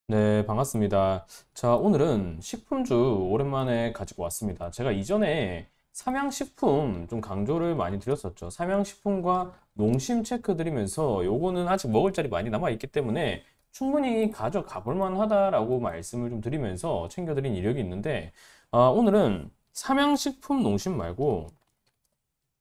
네, 반갑습니다. 자, 오늘은 식품주 오랜만에 가지고 왔습니다. 제가 이전에 삼양식품 좀 강조를 많이 드렸었죠. 삼양식품과 농심 체크 드리면서 요거는 아직 먹을 자리 많이 남아 있기 때문에 충분히 가져가 볼 만하다라고 말씀을 좀 드리면서 챙겨드린 이력이 있는데, 오늘은 삼양식품 농심 말고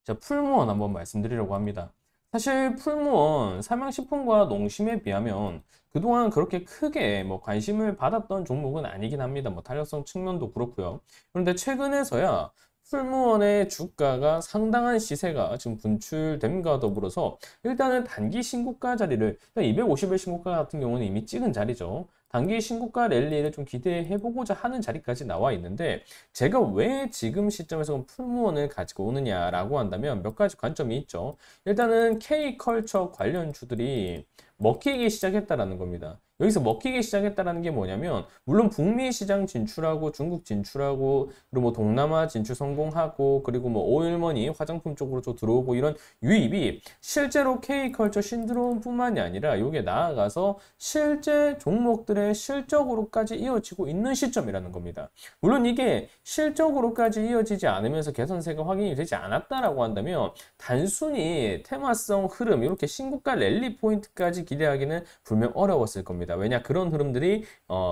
자, 풀무원 한번 말씀드리려고 합니다. 사실 풀무원 삼양식품과 농심에 비하면 그동안 그렇게 크게 뭐 관심을 받았던 종목은 아니긴 합니다. 뭐 탄력성 측면도 그렇고요. 그런데 최근에서야 풀무원의 주가가 상당한 시세가 지금 분출됨과 더불어서 일단은 단기 신고가 자리를 250일 신고가 같은 경우는 이미 찍은 자리죠. 단기 신고가 랠리를 좀 기대해 보고자 하는 자리까지 나와 있는데 제가 왜 지금 시점에서 풀무원을 가지고 오느냐라고 한다면 몇 가지 관점이 있죠. 일단은 K컬처 관련주들이 먹히기 시작했다라는 겁니다. 여기서 먹히기 시작했다라는 게 뭐냐면 물론 북미 시장 진출하고 중국 진출하고 그리고 뭐 동남아 진출 성공하고 그리고 뭐 오일머니 화장품 쪽으로 좀 들어오고 이런 유입이 실제로 K컬처 신드롬뿐만이 아니라 이게 나아가서 실제 종목들의 실적으로까지 이어지고 있는 시점이라는 겁니다. 물론 이게 실적으로까지 이어지지 않으면서 개선세가 확인이 되지 않았다라고 한다면 단순히 테마성 흐름 이렇게 신고가 랠리 포인트까지 기대하기는 분명 어려웠을 겁니다. 왜냐 그런 흐름들이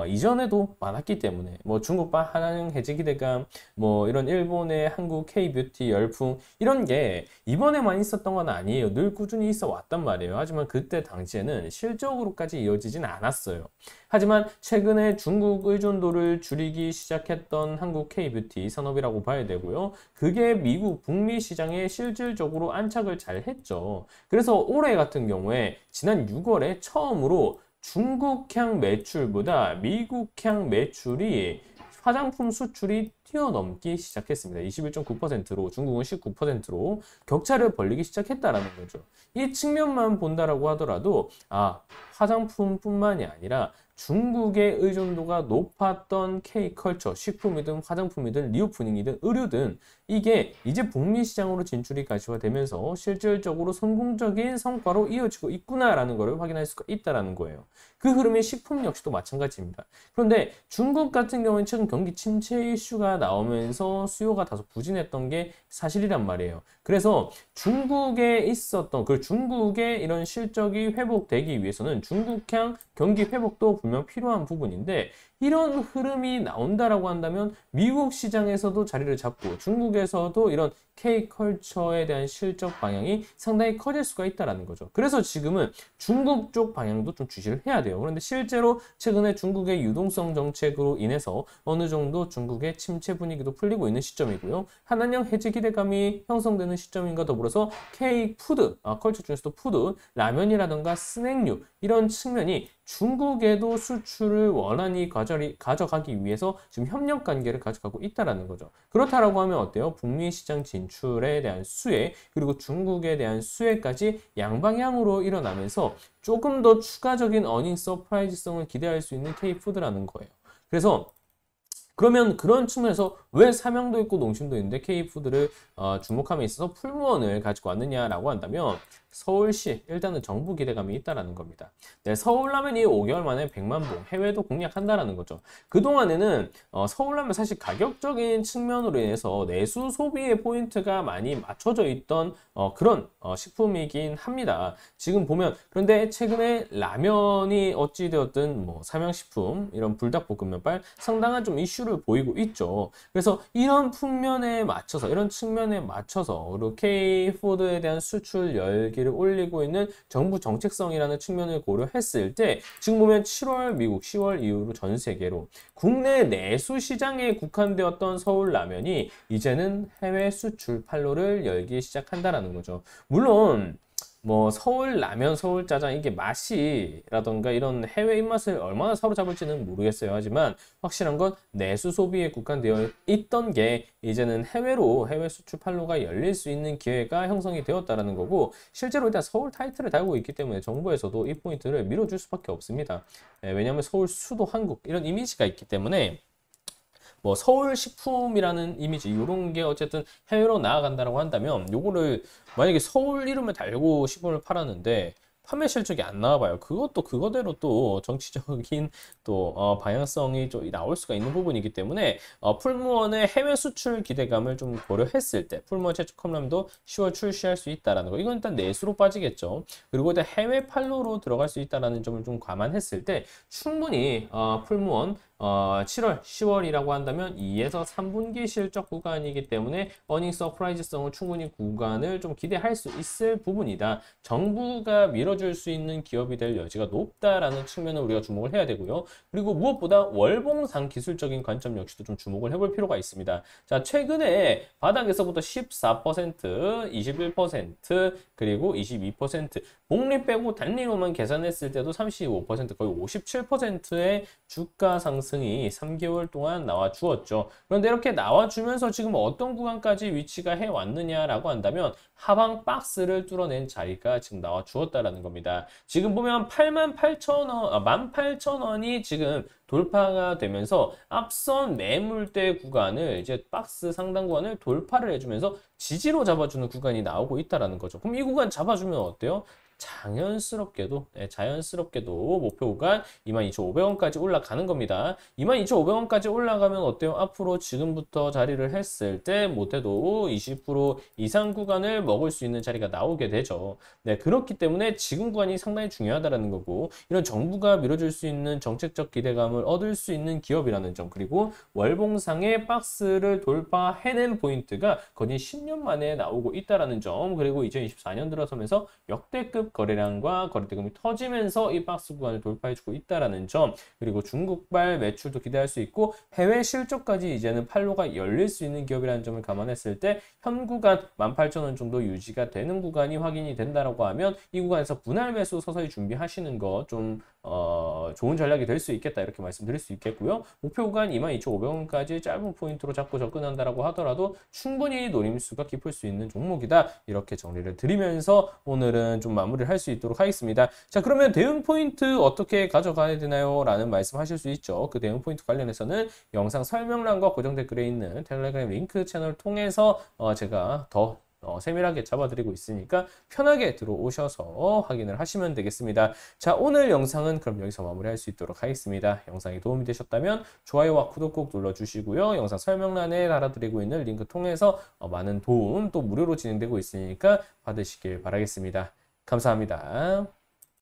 이전에도 많았기 때문에 뭐 중국발 한양 해지 기대감 뭐 이런 일본의 한국 K뷰티 열풍 이런 게 이번에만 있었던 건 아니에요. 늘 꾸준히 있어 왔단 말이에요. 하지만 그때 당시에는 실적으로까지 이어지진 않았어요. 하지만 최근에 중국 의존도를 줄이기 시작했던 한국 K뷰티 산업이라고 봐야 되고요. 그게 미국 북미 시장에 실질적으로 안착을 잘 했죠. 그래서 올해 같은 경우에 지난 6월에 처음으로 중국향 매출보다 미국향 매출이 화장품 수출이 뛰어넘기 시작했습니다. 21.9%로 중국은 19%로 격차를 벌리기 시작했다라는 거죠. 이 측면만 본다라고 하더라도 화장품뿐만이 아니라 중국의 의존도가 높았던 K컬처, 식품이든 화장품이든 리오프닝이든 의류든 이게 이제 북미 시장으로 진출이 가시화되면서 실질적으로 성공적인 성과로 이어지고 있구나라는 것을 확인할 수가 있다라는 거예요. 그 흐름이 식품 역시도 마찬가지입니다. 그런데 중국 같은 경우는 최근 경기 침체 이슈가 나오면서 수요가 다소 부진했던 게 사실이란 말이에요. 그래서 중국에 있었던 그 중국의 이런 실적이 회복되기 위해서는 중국향 경기 회복도 분명 필요한 부분인데 이런 흐름이 나온다라고 한다면 미국 시장에서도 자리를 잡고 중국에서도 이런 K컬처에 대한 실적 방향이 상당히 커질 수가 있다는 거죠. 그래서 지금은 중국 쪽 방향도 좀 주시를 해야 돼요. 그런데 실제로 최근에 중국의 유동성 정책으로 인해서 어느 정도 중국의 침체 분위기도 풀리고 있는 시점이고요. 한한령 해지 기대감이 형성되는 시점인가 더불어서 K푸드, 컬처 중에서도 푸드, 라면이라든가 스낵류 이런 측면이 중국에도 수출을 원활히 가져가기 위해서 지금 협력 관계를 가져가고 있다는 거죠. 그렇다라고 하면 어때요? 북미 시장 진출에 대한 수혜 그리고 중국에 대한 수혜까지 양방향으로 일어나면서 조금 더 추가적인 어닝 서프라이즈성을 기대할 수 있는 K푸드라는 거예요. 그래서 그러면 그런 측면에서 왜 삼양도 있고 농심도 있는데 K푸드를 주목함에 있어서 풀무원을 가지고 왔느냐라고 한다면 서울시 일단은 정부 기대감이 있다라는 겁니다. 네, 서울라면이 5개월 만에 100만 봉 해외도 공략한다라는 거죠. 그동안에는 서울라면 사실 가격적인 측면으로 인해서 내수 소비의 포인트가 많이 맞춰져 있던 그런 식품이긴 합니다. 지금 보면 그런데 최근에 라면이 어찌되었든 뭐 삼양식품 이런 불닭볶음면발 상당한 좀 이슈를 보이고 있죠. 그래서 이런 측면에 맞춰서 이런 측면에 맞춰서 그리고 K푸드에 대한 수출 열기를 올리고 있는 정부 정책성이라는 측면을 고려했을 때 지금 보면 7월 미국 10월 이후로 전 세계로 국내 내수 시장에 국한되었던 서울 라면이 이제는 해외 수출 판로를 열기 시작한다라는 거죠. 물론 뭐 서울 라면, 서울 짜장 이게 맛이라던가 이런 해외 입맛을 얼마나 사로잡을지는 모르겠어요. 하지만 확실한 건 내수 소비에 국한되어 있던 게 이제는 해외로 해외 수출 판로가 열릴 수 있는 기회가 형성이 되었다라는 거고 실제로 일단 서울 타이틀을 달고 있기 때문에 정부에서도 이 포인트를 밀어줄 수밖에 없습니다. 왜냐하면 서울 수도 한국 이런 이미지가 있기 때문에 뭐 서울 식품이라는 이미지 이런 게 어쨌든 해외로 나아간다라고 한다면 요거를 만약에 서울 이름을 달고 식품을 팔았는데 판매 실적이 안 나와봐요. 그것도 그거대로 또 정치적인 또 방향성이 좀 나올 수가 있는 부분이기 때문에 풀무원의 해외 수출 기대감을 좀 고려했을 때 풀무원 최초 컵라면도 10월 출시할 수 있다라는 거. 이건 일단 내수로 빠지겠죠. 그리고 일단 해외 판로로 들어갈 수 있다라는 점을 좀 감안했을 때 충분히 풀무원 7월, 10월이라고 한다면 2에서 3분기 실적 구간이기 때문에 어닝 서프라이즈성을 충분히 구간을 좀 기대할 수 있을 부분이다. 정부가 밀어줄 수 있는 기업이 될 여지가 높다라는 측면을 우리가 주목을 해야 되고요. 그리고 무엇보다 월봉상 기술적인 관점 역시도 좀 주목을 해볼 필요가 있습니다. 자, 최근에 바닥에서부터 14%, 21%, 그리고 22%, 복리 빼고 단리로만 계산했을 때도 35%, 거의 57%의 주가 상승이 3개월 동안 나와 주었죠. 그런데 이렇게 나와 주면서 지금 어떤 구간까지 위치가 해 왔느냐라고 한다면 하방 박스를 뚫어낸 자리가 지금 나와 주었다라는 겁니다. 지금 보면 88,000원, 18,000원이 지금 돌파가 되면서 앞선 매물대 구간을 이제 박스 상단 구간을 돌파를 해주면서 지지로 잡아주는 구간이 나오고 있다라는 거죠. 그럼 이 구간 잡아주면 어때요? 자연스럽게도 목표 구간 22,500원까지 올라가는 겁니다. 22,500원까지 올라가면 어때요? 앞으로 지금부터 자리를 했을 때 못해도 20% 이상 구간을 먹을 수 있는 자리가 나오게 되죠. 네, 그렇기 때문에 지금 구간이 상당히 중요하다는 거고 이런 정부가 밀어줄 수 있는 정책적 기대감을 얻을 수 있는 기업이라는 점 그리고 월봉상의 박스를 돌파해낸 포인트가 거의 10년 만에 나오고 있다는 점 그리고 2024년 들어서면서 역대급 거래량과 거래대금이 터지면서 이 박스 구간을 돌파해주고 있다는 점 그리고 중국발 매출도 기대할 수 있고 해외 실적까지 이제는 판로가 열릴 수 있는 기업이라는 점을 감안했을 때 현 구간 18,000원 정도 유지가 되는 구간이 확인이 된다라고 하면 이 구간에서 분할 매수 서서히 준비하시는 거 좀 좋은 전략이 될 수 있겠다 이렇게 말씀드릴 수 있겠고요. 목표 구간 22,500원까지 짧은 포인트로 잡고 접근한다라고 하더라도 충분히 노림수가 깊을 수 있는 종목이다 이렇게 정리를 드리면서 오늘은 좀 마무리를 할 수 있도록 하겠습니다. 자, 그러면 대응 포인트 어떻게 가져가야 되나요? 라는 말씀하실 수 있죠. 그 대응 포인트 관련해서는 영상 설명란과 고정 댓글에 있는 텔레그램 링크 채널 통해서 제가 더 세밀하게 잡아드리고 있으니까 편하게 들어오셔서 확인을 하시면 되겠습니다. 자, 오늘 영상은 그럼 여기서 마무리할 수 있도록 하겠습니다. 영상이 도움이 되셨다면 좋아요와 구독 꼭 눌러주시고요. 영상 설명란에 달아드리고 있는 링크 통해서 많은 도움 또 무료로 진행되고 있으니까 받으시길 바라겠습니다. 감사합니다.